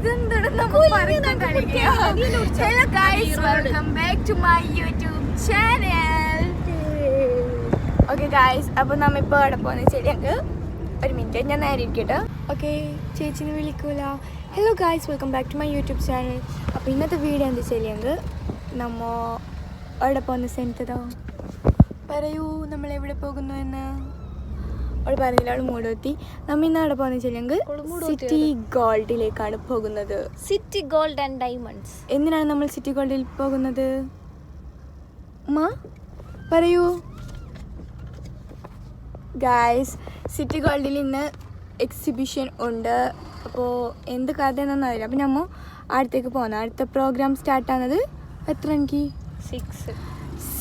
Hello guys, welcome back to my YouTube channel. Okay guys, അപ്പോൾ നമ്മ ഇപ്പോൾ അവിടെ പോകുന്ന വെച്ചാൽ ഞങ്ങൾക്ക് ഒരു മിനിറ്റ് ഞാൻ നേരെ ഇരിക്കട്ടോ. ഓക്കെ ചേച്ചിനെ വിളിക്കൂല. Hello guys, welcome back to my YouTube channel. അപ്പോൾ ഇന്നത്തെ വീഡിയോ എന്താ വെച്ചാൽ ഞങ്ങൾക്ക് നമ്മ അവിടെ പോകുന്ന സെൻറ്ററോ പറയൂ, നമ്മൾ എവിടെ പോകുന്നു എന്ന് അവൾ പറഞ്ഞില്ല. അവൾ മൂടുവത്തി. നമ്മൾ ഇന്ന് അവിടെ പോകുന്ന വെച്ചാൽ ഞങ്ങൾക്ക് സിറ്റി ഗോൾഡിലേക്കാണ് പോകുന്നത്. City gold and diamonds. എന്തിനാണ് നമ്മൾ സിറ്റി ഗോൾഡിൽ പോകുന്നത്? മാ പറയൂ. ഗായ്സ്, സിറ്റി ഗോൾഡിൽ ഇന്ന് എക്സിബിഷൻ ഉണ്ട്. അപ്പോൾ എന്ത് കഥ എന്നൊന്നും അറിയില്ല. അപ്പോൾ നമ്മൾ അടുത്തേക്ക് പോകുന്നത്. അടുത്ത പ്രോഗ്രാം സ്റ്റാർട്ടാകുന്നത് എത്ര മണിക്ക്?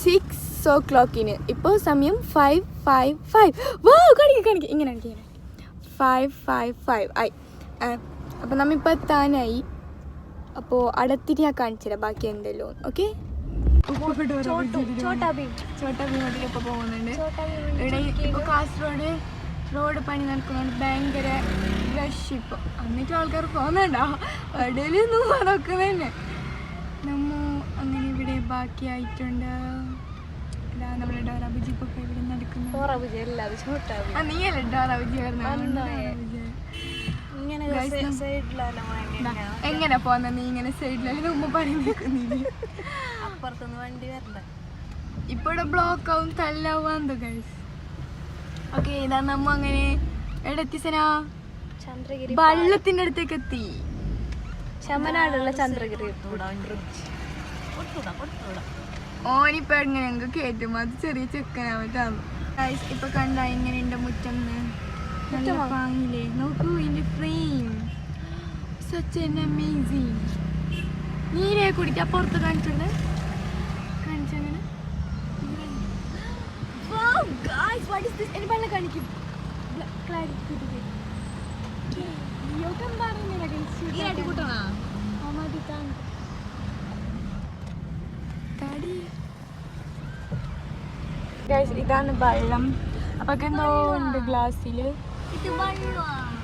6 o'clock. ഇപ്പോൾ സമയം 5:55. വാ കാണിക്ക് ഇങ്ങനെ 5:55 ആയി. അപ്പോൾ നമ്മളിപ്പോൾ എത്താനായി. അപ്പോൾ അടുത്തിട്ട് ഞാൻ കാണിച്ചുതരാം ബാക്കി എന്തെല്ലോ. ഓക്കെ, ചോട്ടാ ഭീമത്തിലൊക്കെ പോകുന്നുണ്ട്. ഇവിടെ ഇപ്പോൾ കാസർഗോഡ് റോഡ് പണി നടക്കുന്നുണ്ട്. ഭയങ്കര റഷ്. ഇപ്പോൾ എന്നിട്ട് ആൾക്കാർ പോകുന്നുണ്ടോ? ഇടയിലൊന്നും നടക്കുന്നതന്നെ. നമ്മ അങ്ങനെ ഇവിടെ ബാക്കിയായിട്ടുണ്ട്. നമ്മുടെ ഡോറാബുജി ഇപ്പോൾ ഇവിടെ നടക്കുന്നു. നീയല്ലേ ഡോറാബുജി എങ്ങനെ പോന്ന? നീ ഇങ്ങനെ സൈഡിലല്ലേ ഉമ്മ പണി നിൽക്കുന്നില്ല. അപ്പുറത്തൊന്ന് വണ്ടി വരണ്ട. ഇപ്പോൾ ഇവിടെ ബ്ലോക്ക് ആവും, തല്ലാവാന്ത് ഗൈസ്. ഓക്കെ, ഇതാ നമ്മ അങ്ങനെ എടത്തിസനാ ചന്ദ്രഗിരി വള്ളത്തിൻ്റെ അടുത്തേക്ക് എത്തി. ശമനാടുള്ള ചന്ദ്രഗിരി ഓനിപ്പോ എങ്ങനെ ഞങ്ങൾക്ക് കയറ്റും. അത് ചെറിയ ചെക്കനാവട്ടാണ്. ഇപ്പൊ കണ്ട ഇങ്ങനെയുണ്ട് മുറ്റം. നല്ല പാങ്ങില്ലേ, നോക്കൂ ഇതിന്റെ ഫ്രെയിം. Such an amazing. നീരെ കുടിക്കാ പുറത്ത് കാണിച്ചത് കാണിച്ചങ്ങനെ. വെള്ളം കാണിക്കും. ഇതാണ് വെള്ളം. അപ്പൊ എന്തോ ഉണ്ട് ഗ്ലാസ്സില്.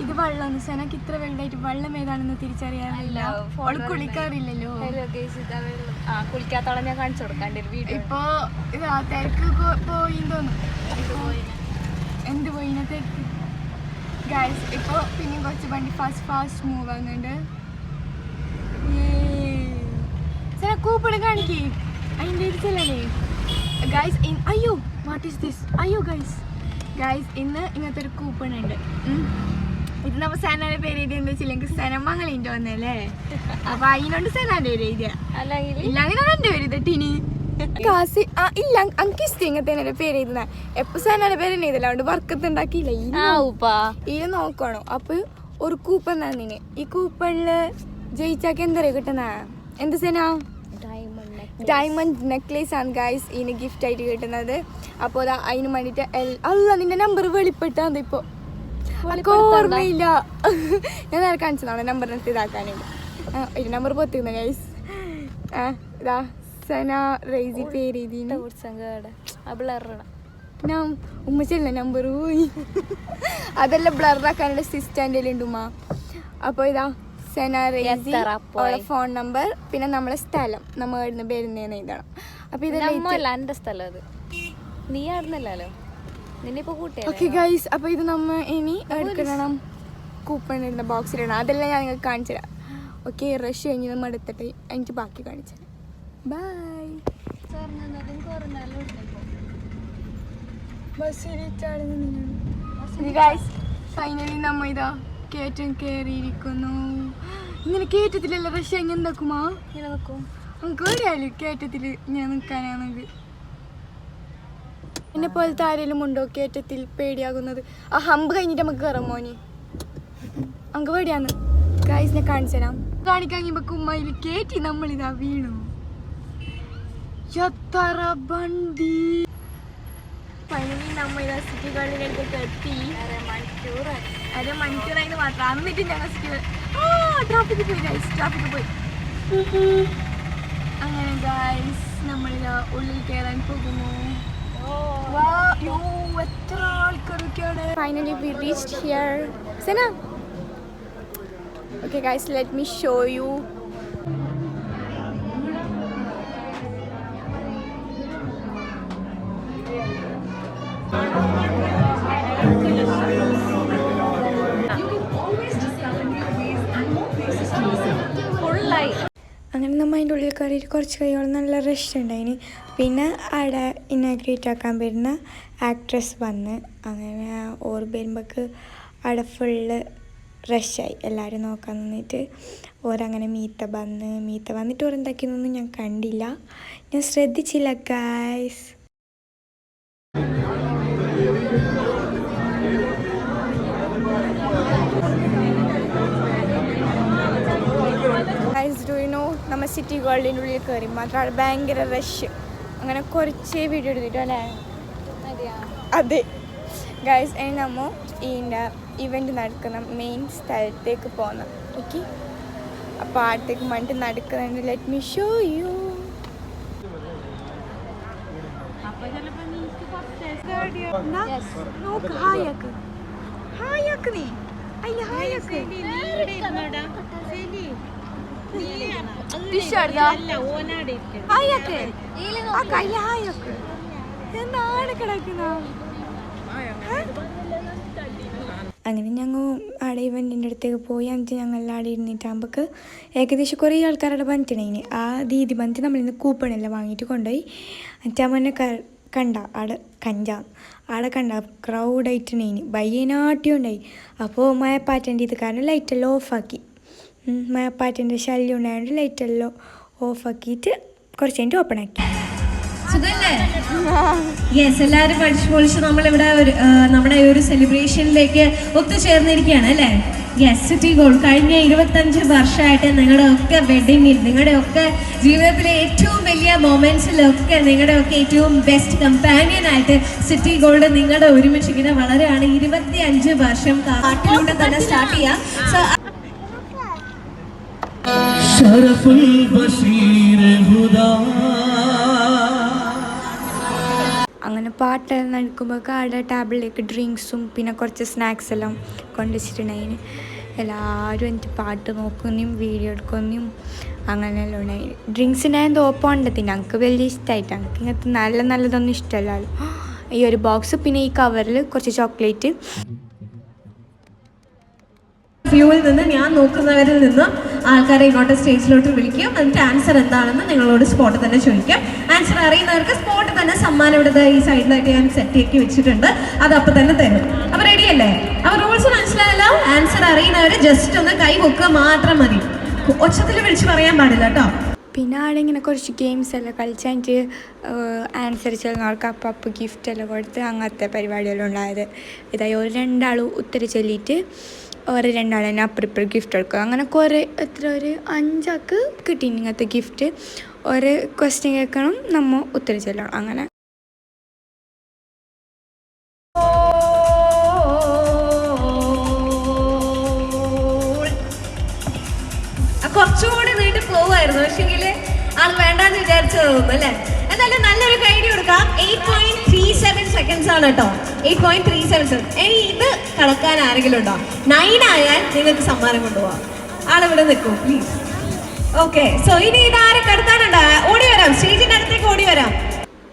ഇത് വെള്ളം എനിക്ക് ഇത്ര വെള്ളമായിട്ട് വെള്ളം ഏതാണെന്ന് തിരിച്ചറിയാറില്ല. കുളിക്കാറില്ലല്ലോ. കുളിക്കാത്തോളം ഞാൻ കാണിച്ചു കൊടുക്കാണ്ട് വീഡിയോ. ഇപ്പൊ ഇതാ തിരക്ക് പോയി തോന്നും. എന്ത് പോയിന തിരക്ക് ഗൈസ്. ഇപ്പൊ പിന്നെയും കുറച്ച് വണ്ടി ഫാസ്റ്റ് മൂവ് ആകുന്നുണ്ട്. കൂപ്പണ് കാണിക്കേ അതിൻ്റെ ഇരിച്ചല്ലേ ഗൈസ്. അയ്യോ വാട്ട് ഈസ് ദിസ്? അയ്യോ ഗൈസ് ഇന്ന് ഇങ്ങനത്തെ ഒരു കൂപ്പൺ ഉണ്ട്. ഇത് നമ്മ സേനയുടെ പേര് എഴുതിയെന്ന് വെച്ചില്ലെങ്കിൽ സനമംഗലിൻ്റെ വന്നല്ലേ. അപ്പൊ അതിനോണ്ട് സേനാന്റെ പേര് എഴുതിയ ഇല്ല. അങ്ങനെ എന്റെ പേര് ഇതട്ടിനി കാസി ഇല്ല. എനിക്ക് ഇഷ്ടം ഇങ്ങനത്തെ പേര് എഴുതുന്ന. എപ്പോ സേനയുടെ പേര് തന്നെ എഴുതല്ല. അതുകൊണ്ട് വർക്കത്ത് ഉണ്ടാക്കിയില്ല. ഇത് നോക്കണോ? അപ്പൊ ഒരു കൂപ്പൺ തന്നിന്. ഈ കൂപ്പണില് ജയിച്ചാക്ക് എന്താ കിട്ടുന്ന? എന്ത് സേന? ഡയമണ്ട് നെക്ലേസ് ആണ് ഗൈസ് ഇതിന് ഗിഫ്റ്റ് ആയിട്ട് കിട്ടുന്നത്. അപ്പോൾ അതാ അതിന് വേണ്ടിയിട്ട് അല്ല നിന്റെ നമ്പർ വെളിപ്പെട്ടാണ്. ഇപ്പോൾ ഓർമ്മയില്ല. ഞാൻ നേരെ കാണിച്ചതാണ് നമ്പറിനകത്ത് ഇതാക്കാനുണ്ട്. ഒരു നമ്പർ പൊത്തുന്ന ഗൈസ്. ഇതാ സന റേസി പേര് ഞാൻ ഉമ്മച്ചല്ല നമ്പർ പോയി. അതെല്ലാം ബ്ലറാക്കാനുള്ള സിസ്റ്റൻ്റെ ഉണ്ടുമ്മ. അപ്പോൾ ഇതാ സെന റേസി, ഫോൺ നമ്പർ, പിന്നെ നമ്മളെ സ്ഥലം നമ്മൾ ഇവിടുന്ന് വരുന്നതെന്ന് എഴുതണം. അപ്പൊ ഇതെല്ലാം എൻ്റെ സ്ഥലം. അത് നീ ആടുന്നല്ലോ. ഓക്കെ ഗൈസ്, അപ്പൊ ഇത് നമ്മ ഇനി എടുക്കണം. കൂപ്പൺ ഇടുന്ന ബോക്സിലിടണം. അതെല്ലാം ഞാൻ നിങ്ങൾക്ക് കാണിച്ചു തരാം. ഓക്കെ, റഷ് കഴിഞ്ഞ് നമ്മൾ എടുത്തിട്ട് എനിക്ക് ബാക്കി കാണിച്ചു തരാം. ബൈ. ഫൈനലി നമ്മ ഇതാ കയറ്റം കയറിയിരിക്കുന്നു. ഇങ്ങനെ കയറ്റത്തിലല്ല റഷ്യ ഇങ്ങനെ എന്താക്കുമാ? ഇങ്ങനെ നിൽക്കും. നമുക്ക് അറിയാലോ കയറ്റത്തിൽ ഞാൻ നിൽക്കാനാണെങ്കിൽ. എന്നെ പോലത്തെ ആരെങ്കിലും ഉണ്ടോ കയറ്റത്തിൽ പേടിയാകുന്നത്? ആ ഹമ്പ് കഴിഞ്ഞിട്ട് നമുക്ക് കയറാം മോനി. നമുക്ക് പേടിയാന്ന് ഗൈസിനെ കാണിച്ചു തരാം. കാണിക്കാങ്ങി ഉമ്മയിൽ കയറ്റി നമ്മളിതാ വീണു. എത്ര വണ്ടി. ഫൈനലി നമ്മ ഇതാ സിറ്റി ഗോൾഡിലേക്ക് എത്തി. അരമണിക്കൂറായിരുന്നു മാത്രം. എന്നിട്ട് ഞങ്ങൾ ട്രാഫിക്ക് പോയി. അങ്ങനെ ഗൈസ് നമ്മളിതാ ഉള്ളിൽ കയറാൻ പോകുന്നു. എത്ര ആൾക്കാരൊക്കെയാണ്. Finally we reached here. സെന Okay guys, let me show you. ഫുള്ളായി. അങ്ങനെ നമ്മൾ അതിൻ്റെ ഉള്ളിൽ കയറിയിട്ട് കുറച്ച് കഴിയോളം നല്ല റഷ് ഉണ്ടായിന്. പിന്നെ അവിടെ ഇനാഗ്രേറ്റ് ആക്കാൻ വരുന്ന ആക്ട്രസ് വന്ന് അങ്ങനെ ഓർ വരുമ്പോൾക്ക് അവിടെ ഫുള്ള് റഷായി. എല്ലാവരും നോക്കാൻ നിന്നിട്ട് ഓരങ്ങനെ മീത്ത വന്നിട്ട് ഓരെന്താക്കിയെന്നൊന്നും ഞാൻ കണ്ടില്ല, ഞാൻ ശ്രദ്ധിച്ചില്ല ഗൈസ്. നമ്മൾ സിറ്റി ഗോൾഡിൻ്റെ ഉള്ളിൽ കയറി മാത്രം ഭയങ്കര റഷ്. അങ്ങനെ കുറച്ച് വീഡിയോ എടുത്തിട്ടോ അല്ലേ? അതെ ഗൈസ്, ഇനി നമ്മൾ ഇതിൻ്റെ ഇവൻ്റ് നടക്കുന്ന മെയിൻ സ്ഥലത്തേക്ക് പോകണം. ഓക്കെ, അപ്പോൾ ആടത്തേക്ക് മണ്ട് നടക്കുന്നുണ്ട്. Let me show you. നോക്ക്, ഹായാക്ക് ഹായാക്ക് നീ അയ്യ ഹായാക്ക് അങ്ങനെ ഞങ്ങൾ ആടെ ഇവൻറ്റിൻ്റെ അടുത്തേക്ക് പോയി. എന്നിട്ട് ഞങ്ങൾ ആടെ ഇരുന്നിട്ടാകുമ്പോൾക്ക് ഏകദേശം കുറേ ആൾക്കാരുടെ ബന്ധിട്ടുണ്ടായിന്. ആ ദീദി ബന്ധി നമ്മളിന്ന് കൂപ്പണെല്ലാം വാങ്ങിയിട്ട് കൊണ്ടുപോയി. എന്നിട്ട് മോനെ കണ്ട ആടെ ആടെ കണ്ട ക്രൗഡായിട്ടുണ്ടായിന്, ഭയനാട്ടിയും ഉണ്ടായി. അപ്പോൾ മഴപ്പാറ്റേൻ്റെ ഇത് കാരണം ലൈറ്റെല്ലാം ഓഫാക്കി. മഴപ്പാറ്റിൻ്റെ ശല്യം ഉണ്ടായതുകൊണ്ട് ലൈറ്റെല്ലാം ഓഫാക്കിയിട്ട് കുറച്ച് കഴിഞ്ഞിട്ട് ഓപ്പൺ ആക്കി. യെസ്, എല്ലാവരും പഠിച്ചു പൊളിച്ച് നമ്മളിവിടെ നമ്മുടെ ഒരു സെലിബ്രേഷനിലേക്ക് ഒത്തുചേർന്നിരിക്കുകയാണ് അല്ലേ? യെസ്, സിറ്റി ഗോൾഡ് കഴിഞ്ഞ 25 വർഷമായിട്ട് നിങ്ങളുടെ ഒക്കെ വെഡിങ്ങിൽ, നിങ്ങളുടെ ഒക്കെ ജീവിതത്തിലെ ഏറ്റവും വലിയ മൊമെന്റ്സിലൊക്കെ നിങ്ങളുടെ ഒക്കെ ഏറ്റവും ബെസ്റ്റ് കമ്പാനിയനായിട്ട് സിറ്റി ഗോൾഡ് നിങ്ങളുടെ ഒരുമിച്ച് ഇങ്ങനെ വളരെയാണ്. 25 വർഷം പാട്ടിലൂടെ തന്നെ സ്റ്റാർട്ട് ചെയ്യാം. സോ അങ്ങനെ പാട്ടെല്ലാം നടക്കുമ്പോൾ അവിടെ ടേബിളിലേക്ക് ഡ്രിങ്ക്സും പിന്നെ കുറച്ച് സ്നാക്സ് എല്ലാം കൊണ്ടുവച്ചിട്ടുണ്ടായിന്. എല്ലാവരും എനിക്ക് പാട്ട് നോക്കുന്നതും വീഡിയോ എടുക്കുന്നതും അങ്ങനെയെല്ലാം ഉണ്ടായി. ഡ്രിങ്ക്സിൻ്റെ എന്തോ ഓപ്പോണ്ടത്തിന് എനിക്ക് വലിയ ഇഷ്ടമായിട്ട്, എനിക്ക് ഇങ്ങനത്തെ നല്ലതൊന്നും ഇഷ്ടമല്ലല്ലോ. ഈ ഒരു ബോക്സ്, പിന്നെ ഈ കവറിൽ കുറച്ച് ചോക്ലേറ്റ്. വ്യൂവിൽ നിന്ന് ഞാൻ നോക്കുന്നവരിൽ നിന്ന് ആൾക്കാരെ ഇങ്ങോട്ട് സ്റ്റേജിലോട്ട് വിളിക്കും. എന്നിട്ട് ആൻസർ എന്താണെന്ന് നിങ്ങളോട് സ്പോട്ട് തന്നെ ചോദിക്കാം. ആൻസർ അറിയുന്നവർക്ക് സ്പോട്ട് തന്നെ സമ്മാനം ഇവിടെ ഈ സൈഡിലായിട്ട് ഞാൻ സെറ്റ് ആക്കി വെച്ചിട്ടുണ്ട്, അത് അപ്പം തന്നെ തരും. അപ്പോൾ റെഡിയല്ലേ? അപ്പോൾ റൂൾസ് മനസ്സിലായല്ലോ. ആൻസർ അറിയുന്നവർ ജസ്റ്റ് ഒന്ന് കൈ വെക്കുക മാത്രം മതി, ഒച്ചത്തിൽ വിളിച്ച് പറയാൻ പാടില്ല കേട്ടോ. പിന്നെ അവിടെ ഇങ്ങനെ കുറച്ച് ഗെയിംസ് എല്ലാം കളിച്ചിട്ട് ആൻസർ ചെയ്യുന്നവർക്ക് അപ്പം ഗിഫ്റ്റ് എല്ലാം കൊടുത്ത് അങ്ങനത്തെ പരിപാടിയെല്ലാം ഉണ്ടായത്. ഇതായി ഒരു 2 ഉത്തരം ചൊല്ലിയിട്ട് ഒരു 2 തന്നെ അപ്പുറം ഗിഫ്റ്റ് എടുക്കുക. അങ്ങനെ കുറേ ഒരു 5 കിട്ടി ഇങ്ങനത്തെ ഗിഫ്റ്റ്. ഒരു ക്വസ്റ്റ്യൻ കേൾക്കണം, നമ്മൾ ഉത്തരം ചൊല്ലണം. അങ്ങനെ കുറച്ചുകൂടി നീട്ടി പോവായിരുന്നു, പക്ഷെങ്കിൽ ആൾ വേണ്ടാന്ന് വിചാരിച്ചു തോന്നുന്നു അല്ലേ? എന്തായാലും നല്ലൊരു ഐഡിയ കൊടുക്കാം. 8.37 സെക്കൻഡ്സ് ആണ് കേട്ടോ. 8.37. ഇനി ഇത് കളക്കാൻ ആരെങ്കിലും ഉണ്ടോ? 9 ആയാൽ നിങ്ങൾക്ക് സമ്മാനം കൊണ്ടുപോകാം. ആളിവിടെ നിൽക്കും പ്ലീസ്. ഓക്കെ, സോ ഇനി ഇതാരും കടത്താനുണ്ടോ? ഓടി വരാം, സ്റ്റേജിന്റെ അടുത്തേക്ക് ഓടി വരാം.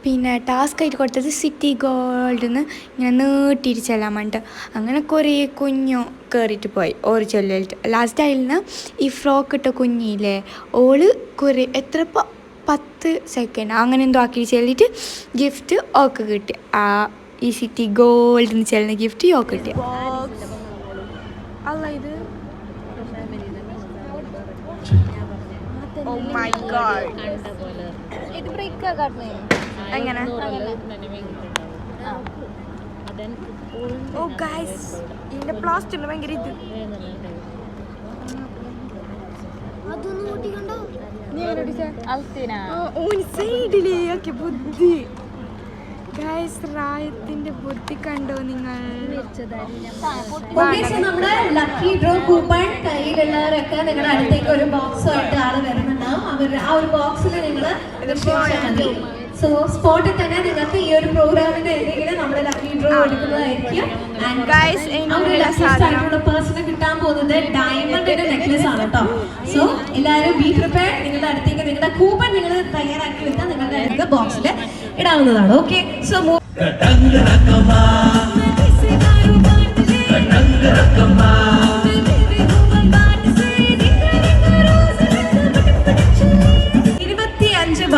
പിന്നെ ടാസ്ക് ആയിട്ട് കൊടുത്തത് സിറ്റി ഗോൾഡിന്ന് ഇങ്ങനെ നീട്ടിയിട്ട് ചെല്ലാൻ വേണ്ടിയിട്ട്. അങ്ങനെ കുറേ കുഞ്ഞു കയറിയിട്ട് പോയി ഓര് ചൊല്ലിട്ട്. ലാസ്റ്റ് അതിൽ നിന്ന് ഈ ഫ്രോക്ക് ഇട്ട കുഞ്ഞില്ലേ, ഓള് കുറേ 10 സെക്കൻഡ് അങ്ങനെ എന്തോ ആക്കി ചെല്ലിയിട്ട് ഗിഫ്റ്റ് ഓക്ക് കിട്ടി. ഈ സിറ്റി ഗോൾഡിന്ന് ചെല്ലുന്ന ഗിഫ്റ്റ് ഓക്ക് കിട്ടിയ. അല്ല ഇത് ഇത് ബ്രേക്ക് ആക്കാട്ടേ എങ്ങനെ? ഓ ഗൈസ്, ഇതിന്റെ പ്ലാസ്റ്റിക് ഭയങ്കര ഇത്. സൈഡിലേക്ക് ബുദ്ധി ഗൈസ്, റായത്തിന്റെ ബുദ്ധി കണ്ടോ നിങ്ങൾ? നമ്മുടെ ലക്കി ഡ്രോ കൂപ്പൺ കയ്യിലുള്ളവരൊക്കെ നിങ്ങളുടെ അടുത്തേക്ക് ഒരു ബോക്സുമായിട്ട് ആള് വരുന്നുണ്ടാവും. ആ ഒരു ബോക്സിൽ നിങ്ങൾ മതി. സോ സ്പോട്ടിൽ തന്നെ നിങ്ങൾക്ക് ഈ ഒരു പ്രോഗ്രാമിന്റെ എന്തെങ്കിലും നമ്മുടെ ലക്കി ഡ്രോ എടുക്കുന്നതായിരിക്കും. Guys, ആയിട്ടുള്ള പേഴ്സണ് കിട്ടാൻ പോകുന്നത് ഡയമണ്ടിന്റെ നെക്ലസ് ആണ് കേട്ടോ. സോ എല്ലാവരും ബി പ്രിപ്പയർഡ്. നിങ്ങളുടെ അടുത്തേക്ക് നിങ്ങളുടെ കൂപ്പൺ നിങ്ങൾ തയ്യാറാക്കി വെക്കാൻ നിങ്ങളുടെ അടുത്ത് ബോക്സിൽ ഇടാവുന്നതാണ്. ഓക്കെ, സോ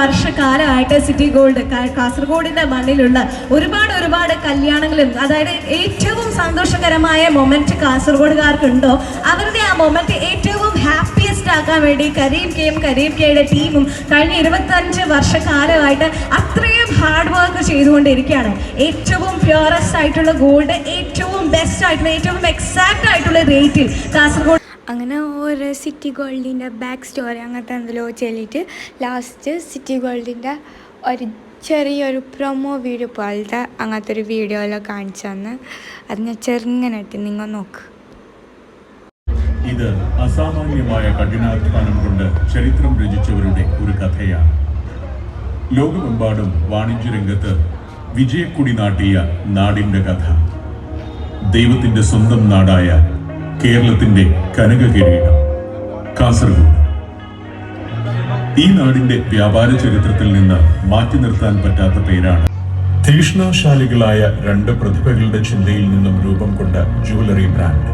വർഷക്കാലമായിട്ട് സിറ്റി ഗോൾഡ് കാസർഗോഡിന്റെ മണ്ണിലുള്ള ഒരുപാട് കല്യാണങ്ങളും, അതായത് ഏറ്റവും സന്തോഷകരമായ മൊമെന്റ് കാസർഗോഡുകാർക്കുണ്ടോ അവരുടെ ആ മൊമെന്റ് ഏറ്റവും ഹാപ്പിയസ്റ്റ് ആക്കാൻ വേണ്ടി കരീം കെയുടെ ടീമും കഴിഞ്ഞ 25 വർഷക്കാലമായിട്ട് അത്രയും ഹാർഡ് വർക്ക് ചെയ്തുകൊണ്ടിരിക്കുകയാണ്. ഏറ്റവും പ്യൂറസ്റ്റ് ആയിട്ടുള്ള ഗോൾഡ്, ഏറ്റവും ബെസ്റ്റ് ആയിട്ടുള്ള, ഏറ്റവും എക്സാക്ട് ആയിട്ടുള്ള റേറ്റിൽ കാസർഗോഡ് അങ്ങനെ ഒരു സിറ്റി ഗോൾഡിൻ്റെ ബാക്ക് സ്റ്റോറി അങ്ങനത്തെ എന്തെല്ലോ ചെല്ലിയിട്ട് ലാസ്റ്റ് സിറ്റി ഗോൾഡിൻ്റെ ഒരു ചെറിയൊരു പ്രൊമോ വീഡിയോ പോലത്തെ അങ്ങനത്തെ ഒരു വീഡിയോയിലോ കാണിച്ചു തന്ന് അത് ഞാൻ ചെറുങ്ങനെ ഇട്ട് നിങ്ങൾ നോക്ക്. ഇത് അസാമാന്യമായ കഠിനാധ്വാനം കൊണ്ട് ചരിത്രം രചിച്ചവരുടെ ഒരു കഥയാണ്. ലോകമെമ്പാടും വാണിജ്യരംഗത്ത് വിജയക്കൊടി നാട്ടിയ നാടിൻ്റെ കഥ. ദൈവത്തിൻ്റെ സ്വന്തം നാടായ കേരളത്തിന്റെ കനകകിരീടം കാസർഗോഡ്. ഈ നാടിന്റെ വ്യാപാര ചരിത്രത്തിൽ നിന്ന് മാറ്റി നിർത്താൻ പറ്റാത്ത പേരാണ്. തീക്ഷ്ണശാലികളായ 2 പ്രതിഭകളുടെ ചിന്തയിൽ നിന്നും രൂപം കൊണ്ട jewellery brand.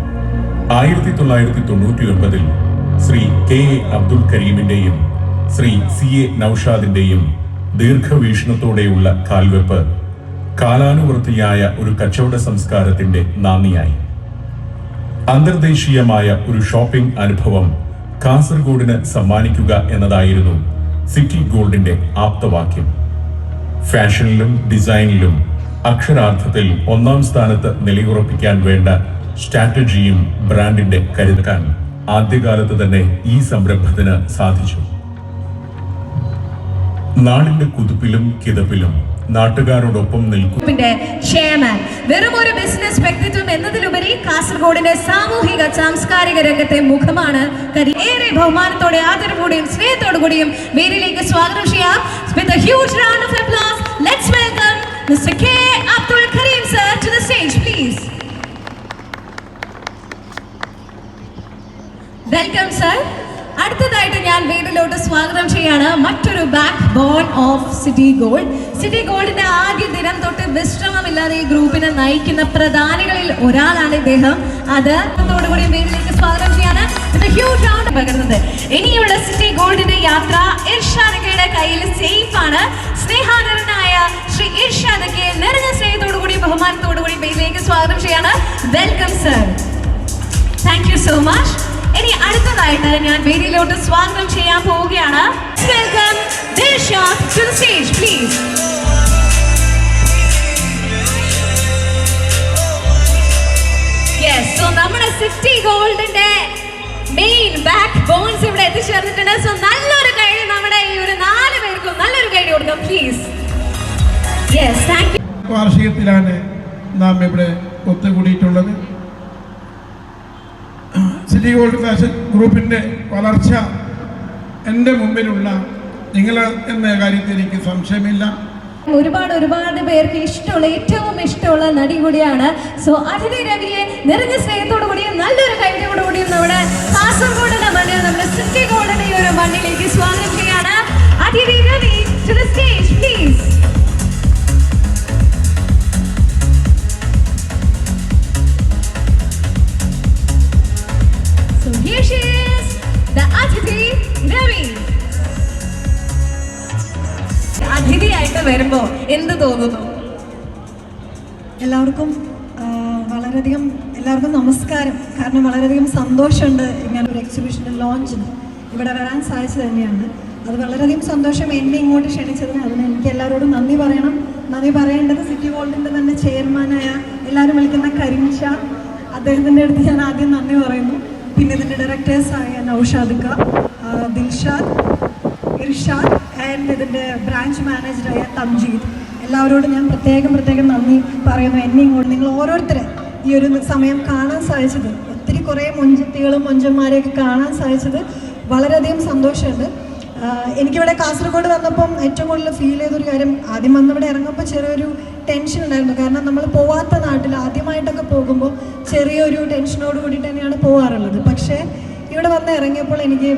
1999 Shri K A Abdul കരീമിന്റെയും ശ്രീ സി എ നൌഷാദിന്റെയും ദീർഘവീക്ഷണത്തോടെയുള്ള കാൽവെപ്പ് കാലാനുവർത്തിയായ ഒരു കച്ചവട സംസ്കാരത്തിന്റെ നാന്ദിയായി. അന്തർദേശീയമായ ഒരു ഷോപ്പിംഗ് അനുഭവം കാസർഗോഡിന് സമ്മാനിക്കുക എന്നതായിരുന്നു സിറ്റി ഗോൾഡിന്റെ ആപ്തവാക്യം. ഫാഷനിലും ഡിസൈനിലും അക്ഷരാർത്ഥത്തിൽ 1ാം സ്ഥാനത്ത് നിലയുറപ്പിക്കാൻ വേണ്ട സ്ട്രാറ്റജിയും ബ്രാൻഡിന്റെ കരുതാൻ ആദ്യകാലത്ത് തന്നെ ഈ സംരംഭത്തിന് സാധിച്ചു. നാടിന്റെ കുതിപ്പിലും കിതപ്പിലും നാട്ടുകാരോടൊപ്പം നിൽക്കും ചെയർമാൻ. വെറും ഒരു ബിസിനസ് വ്യക്തിത്വം എന്നതിലുപരി കാസർഗോഡിന്റെ സാമൂഹിക സാംസ്കാരിക രംഗത്തെ മുഖമാണ്. ഏറെ ബഹുമാനത്തോടെ ആദരവോടെയും സ്നേഹത്തോടുകൂടിയും വേദിയിലേക്ക് സ്വാഗതം ചെയ്യാം. With a huge round of applause, let's welcome Mr. K. Abdul Karim sir to the stage, please. Welcome sir. അടുത്തതായിട്ട് ഞാൻ വേദിയിലോട്ട് സ്വാഗതം ചെയ്യാണ് മറ്റൊരു backbone of City Gold. City ഗോൾഡിന്റെ ആദ്യ ദിനം തൊട്ട് വിശ്രമമില്ലാതെ ഈ ഗ്രൂപ്പിനെ നയിക്കുന്ന പ്രധാനികളിൽ ഒരാളാണ് ഇദ്ദേഹം. അതോടുകൂടി വേദിയിലേക്ക് സ്വാഗതം ചെയ്യാണ് ഹ്യൂജ് റൗണ്ട് പകരുന്നത്. ഇനിയുള്ള സിറ്റി ഗോൾഡിന്റെ യാത്ര ഇർഷാദക്കയുടെ കയ്യിൽ സേഫ് ആണ്. സ്നേഹാദരനായ ശ്രീ ഇർഷാദക്കെ നിറഞ്ഞ സ്നേഹത്തോടുകൂടി ബഹുമാനത്തോടുകൂടി വേദിയിലേക്ക് സ്വാഗതം ചെയ്യാണ്. Welcome sir. Thank you so much. ഇനി അടുത്തതായിട്ട് ഞാൻ വേദിയിലോട്ട് സ്വാഗതം ചെയ്യാൻ പോവുകയാണ്. Welcome Dilshad to the stage please. Yes, so നമ്മുടെ സിറ്റി ഗോൾഡിന്റെ മെയിൻ ബാക്ക് ബോൺസ് ഇവിടെ എത്തിച്ചേർന്നിട്ടുണ്ട്. സോ നല്ലൊരു കൈ നമ്മുടെ ഈ ഒരു 4 പേർക്കും നല്ലൊരു കൈ കൊടുക്കാം പ്ലീസ്. Yes, thank you. വാർഷികത്തിലാണ് നാം ഇവിടെ ഒത്തുകൂടിയിട്ടുള്ളത്. സിറ്റി ഗോൾഡ് ഫാഷൻ ഗ്രൂപ്പിൻ്റെ വളർച്ച എൻ്റെ മുമ്പിലുള്ള നിങ്ങൾ എന്ന കാര്യത്തിൽ എനിക്ക് സംശയമില്ല. ഒരുപാട് പേർക്ക് ഇഷ്ടമുള്ള ഏറ്റവും ഇഷ്ടമുള്ള നടി കൂടിയാണ്. സോ അതിഥി രവിയെ നിറഞ്ഞ സ്നേഹത്തോടു കൂടിയും നല്ലൊരു കൈയോടു കൂടിയും നമ്മുടെ കാസർഗോഡിന്റെ മണ്ണിൽ നമ്മുടെ സിറ്റി ഗോൾഡിന്റെ ഈ ഒരു മണ്ണിലേക്ക് സ്വാഗതം ചെയ്യാണ്. Aditi Ravi to the stage please. So here she is, the Aditi Ravi. അതിഥിയായിട്ട് വരുമ്പോ എന്ത് തോന്നുന്നു? എല്ലാവർക്കും നമസ്കാരം. കാരണം വളരെയധികം സന്തോഷമുണ്ട് ഇങ്ങനെ ഒരു എക്സിബിഷൻ്റെ ലോഞ്ചിന് ഇവിടെ വരാൻ സാധിച്ചത് തന്നെയാണ്. അത് വളരെയധികം സന്തോഷം. എന്നെ ഇങ്ങോട്ട് ക്ഷണിച്ചതിന് അതിന് എനിക്ക് എല്ലാവരോടും നന്ദി പറയണം. നന്ദി പറയേണ്ടത് സിറ്റി ഗോൾഡിൻ്റെ തന്നെ ചെയർമാനായ എല്ലാവരും വിളിക്കുന്ന കരീം ഷാ, അദ്ദേഹത്തിൻ്റെ അടുത്ത് ഞാൻ ആദ്യം നന്ദി പറയുന്നു. പിന്നെ ഇതിൻ്റെ ഡയറക്ടേഴ്സായ നൌഷാദിക്ക, ദിൽഷാദ്, ഇർഷാദ് ആൻഡ് ഇതിൻ്റെ ബ്രാഞ്ച് മാനേജറായ തംജീദ്, എല്ലാവരോടും ഞാൻ പ്രത്യേകം നന്ദി പറയുന്നു. എന്നെ ഇങ്ങോട്ട് നിങ്ങൾ ഓരോരുത്തരെ ഈ ഒരു സമയം കാണാൻ സാധിച്ചത്, ഒത്തിരി കുറേ മൊഞ്ചത്തികളും മൊഞ്ചന്മാരെയൊക്കെ കാണാൻ സാധിച്ചത് വളരെയധികം സന്തോഷമുണ്ട്. എനിക്കിവിടെ കാസർഗോഡ് വന്നപ്പം ഏറ്റവും കൂടുതൽ ഫീൽ ചെയ്തൊരു കാര്യം, ആദ്യം വന്നിവിടെ ഇറങ്ങുമ്പോൾ ചെറിയൊരു ടെൻഷൻ ഉണ്ടായിരുന്നു. കാരണം നമ്മൾ പോവാത്ത നാട്ടിൽ ആദ്യമായിട്ടൊക്കെ പോകുമ്പോൾ ചെറിയൊരു ടെൻഷനോട് കൂടിയിട്ട് തന്നെയാണ് പോകാറുള്ളത്. പക്ഷേ ഇവിടെ വന്ന് ഇറങ്ങിയപ്പോൾ എനിക്ക്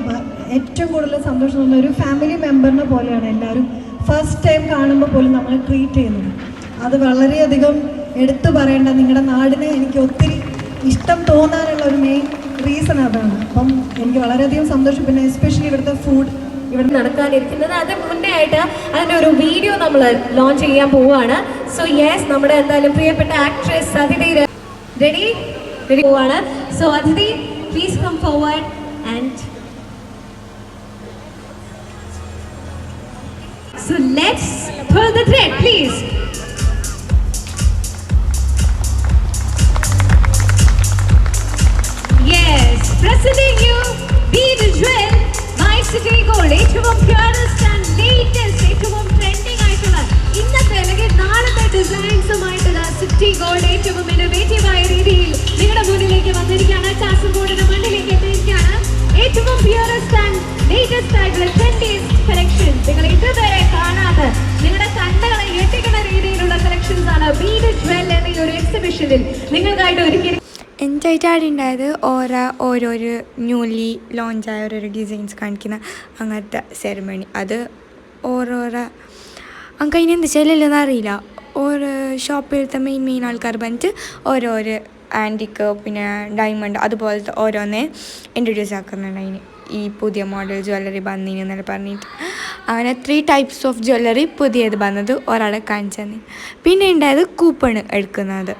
ഏറ്റവും കൂടുതൽ സന്തോഷം തോന്നുന്ന ഒരു ഫാമിലി മെമ്പറിനെ പോലെയാണ് എല്ലാവരും ഫസ്റ്റ് ടൈം കാണുമ്പോൾ പോലും നമ്മളെ ട്രീറ്റ് ചെയ്യുന്നത്. അത് വളരെയധികം എടുത്തു പറയേണ്ട, നിങ്ങളുടെ നാടിനെ എനിക്ക് ഒത്തിരി ഇഷ്ടം തോന്നാനുള്ള ഒരു മെയിൻ റീസൺ അതാണ്. അപ്പം എനിക്ക് വളരെയധികം സന്തോഷം. പിന്നെ എസ്പെഷ്യലി ഇവിടുത്തെ ഫുഡ് ഇവിടെ നടക്കാനിരിക്കുന്നത്, അത് മുന്നേ ആയിട്ട് അതിൻ്റെ ഒരു വീഡിയോ നമ്മൾ ലോഞ്ച് ചെയ്യാൻ പോവുകയാണ്. സോ യെസ്, നമ്മുടെ എന്തായാലും പ്രിയപ്പെട്ട ആക്ട്രസ് അതിഥി റെഡി പോവാണ്. So Aditi, please come forward and so let's pull the thread, please. Yes, presenting you Be The Jewel by City Gold. ഏറ്റവും purest and latest, ഏറ്റവും trending ആയിട്ടുള്ള ഇന്നത്തെ അല്ലെങ്കിൽ നാളത്തെ ഡിസൈൻസുമായിട്ടുള്ള സിറ്റി ഗോൾഡ് ഏറ്റവും ഇന്നോവേറ്റീവ് ആയ രീതിയിൽ നിങ്ങളുടെ മുന്നിലേക്ക് വന്നിരിക്കുകയാണ്. കാസർഗോഡിന്റെ മണ്ണിലേക്ക് എത്തിയിരിക്കുകയാണ്. ഏറ്റവും purest and latest ആയിട്ടുള്ള trendiest collections. നിങ്ങൾ ഇതുവരെ കാണാത്ത, നിങ്ങളുടെ കണ്ണുകളെ ഞെട്ടിക്കുന്ന രീതിയിലുള്ള കളക്ഷൻസ് ആണ് Be The Jewel എന്ന ഈ ഒരു എക്സിബിഷനിൽ നിങ്ങൾക്കായിട്ട് ഒരുക്കി. എൻജോയ്റ്റ് ആയിട്ടുണ്ടായത് ഓരോരോ ന്യൂലി ലോഞ്ചായ ഓരോരോ ഡിസൈൻസ് കാണിക്കുന്ന അങ്ങനത്തെ സെറിമണി. അത് ഓരോരോ നമുക്ക് അതിനെന്ത് ചെല്ലില്ലെന്ന് അറിയില്ല. ഓരോ ഷോപ്പിലത്തെ മെയിൻ ആൾക്കാർ പറഞ്ഞിട്ട് ഓരോരോ ആൻറ്റിക്ക് പിന്നെ ഡയമണ്ട് അതുപോലത്തെ ഓരോന്നേ ഇൻട്രൊഡ്യൂസ് ആക്കുന്നുണ്ട് അതിന്. ഈ പുതിയ മോഡൽ ജ്വല്ലറി വന്നിന് എന്നല്ല പറഞ്ഞിട്ട് അങ്ങനെ 3 ടൈപ്സ് ഓഫ് ജ്വല്ലറി പുതിയത് വന്നത് ഒരാളെ കാണിച്ചു തന്നെ. പിന്നെ ഉണ്ടായത് കൂപ്പൺ എടുക്കുന്നത്,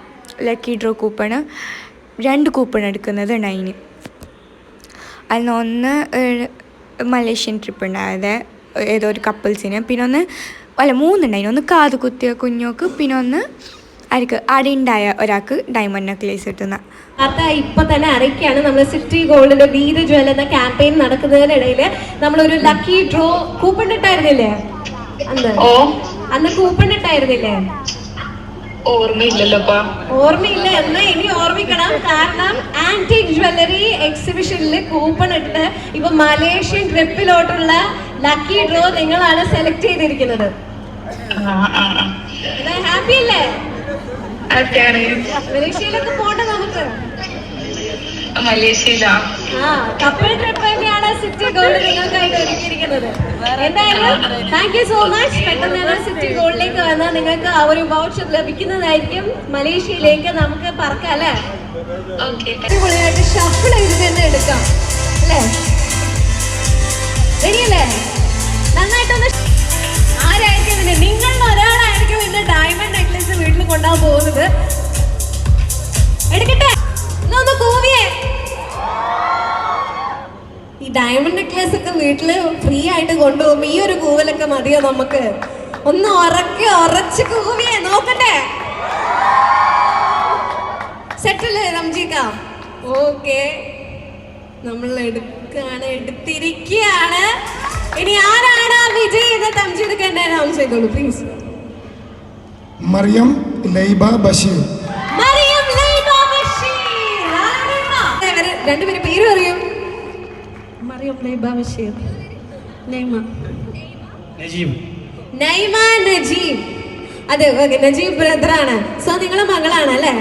ലക്കി ഡ്രോ കൂപ്പണ് 2 കൂപ്പൺ എടുക്കുന്നത് ഉണ്ടായിന്. അതിന് ഒന്ന് മലേഷ്യൻ ട്രിപ്പ് ഉണ്ടായത് ഏതോ ഒരു കപ്പിൾസിന്, പിന്നെ ഒന്ന് 3 ഉണ്ടായിന്. ഒന്ന് കാത് കുത്തിയ കുഞ്ഞോക്ക്, പിന്നെ ഒന്ന് ആർക്ക് അവിടെ ഉണ്ടായ ഒരാൾക്ക് ഡയമണ്ട് നെക്ലേസ് കിട്ടുന്ന. ഇപ്പൊ തന്നെ അറിയിക്കുകയാണ്, നമ്മൾ സിറ്റി ഗോൾഡിന്റെ Be The Jewel എന്ന ക്യാമ്പയിൻ നടക്കുന്നതിനിടയിൽ നമ്മളൊരു ലക്കി ഡ്രോ കൂപ്പൺ ഇട്ടായിരുന്നില്ലേ? അന്ന് കൂപ്പൺ ഇട്ടായിരുന്നില്ലേ? ഓർമ്മയില്ല എന്ന് ഇനി ഓർമ്മിക്കണം. കാരണം ആന്റിക് ജ്വല്ലറി എക്സിബിഷനിൽ കൂപ്പൺ ഇട്ട് ഇപ്പൊ മലേഷ്യൻ ട്രിപ്പിലോട്ടുള്ള ലക്കി ഡ്രോ നിങ്ങളാണ് സെലക്ട് ചെയ്തിരിക്കുന്നത്. ഹാപ്പി അല്ലേ? മലേഷ്യയിലൊക്കെ പോട്ടെ നമുക്ക്. കപ്പിൾ ട്രിപ്പ് തന്നെയാണ് സിറ്റി ഗോൾഡ് നിങ്ങൾക്കായിട്ട് ഒരുക്കിയിരിക്കുന്നത്. എന്തായാലും താങ്ക് യു സോ മച്ച്. പെട്ടെന്ന് തന്നെ സിറ്റി ഗോൾഡിലേക്ക് വന്നാൽ നിങ്ങൾക്ക് ആ ഒരു വൗച്ചർ ലഭിക്കുന്നതായിരിക്കും. മലേഷ്യയിലേക്ക് നമുക്ക് പറക്കാം അല്ലേ? അടിപൊളിയായിട്ട് ഷഫിൾ ചെയ്ത് തന്നെ എടുക്കാം അല്ലേ? റെഡിയല്ലേ? നന്നായിട്ടൊന്ന് ആരായിരിക്കും ഇതിന്റെ? നിങ്ങളിൽ ഒരാളായിരിക്കും ഇന്ന് ഡയമണ്ട് നെക്ലേസ് വീട്ടിൽ കൊണ്ടുപോകാൻ പോകുന്നത്. എടുക്കട്ടെ, ഒന്ന് കൂവിയേ. ഈ ഡയമണ്ട് നെക്ലേസ് ഒക്കെ വീട്ടില് ഫ്രീ ആയിട്ട് കൊണ്ടുപോകുമ്പോ ഈ ഒരു കൂവലൊക്കെ മതിയോ നമുക്ക്? ഒന്ന് ഉറച്ച് കൂവിയേ, നോക്കട്ടെ. സെറ്റല്ലേ റംജിക്ക? ഓക്കെ, നമ്മൾ എടുത്തിരിക്കുകയാണ്. ഇനി ആരാണ് വിജയ് എന്ന് തംജിദ് എന്നെ അനൗൺസ് ചെയ്തോളൂ പ്ലീസ്. മറിയം ലൈബ ബഷീർ. മറിയം ലൈബ ബഷീർ. രണ്ടുപേരും പേര് അറിയും. മറിയം ലൈബ ബഷീർ, നൈമ നജീബ്. അതെ, നജീബ് ബ്രദറാണ്. സോ നിങ്ങളെ മകളാണ് അല്ലേ?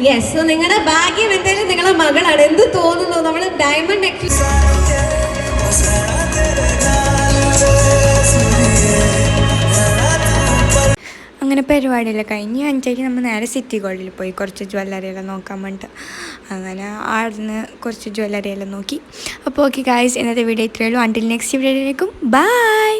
യെസ്. സോ നിങ്ങളുടെ ഭാഗ്യം എന്തായാലും നിങ്ങളെ മകളാണ്. എന്ത് തോന്നുന്നു? നമ്മൾ ഡയമണ്ട് നെക്ലേസ് അങ്ങനെ പരിപാടിയെല്ലാം കഴിഞ്ഞ് 5 നമ്മൾ നേരെ സിറ്റി ഗോൾഡിൽ പോയി കുറച്ച് ജ്വല്ലറിയെല്ലാം നോക്കാൻ വേണ്ടിയിട്ട്. അങ്ങനെ ആടുന്ന് കുറച്ച് ജ്വല്ലറിയെല്ലാം നോക്കി. അപ്പോൾ ഓക്കെ ഗായ്സ്, ഇന്നത്തെ വീഡിയോ ഇത്രയേ ഉള്ളൂ. അണ്ടിൽ നെക്സ്റ്റ് വീഡിയോയിലേക്കും ബൈ.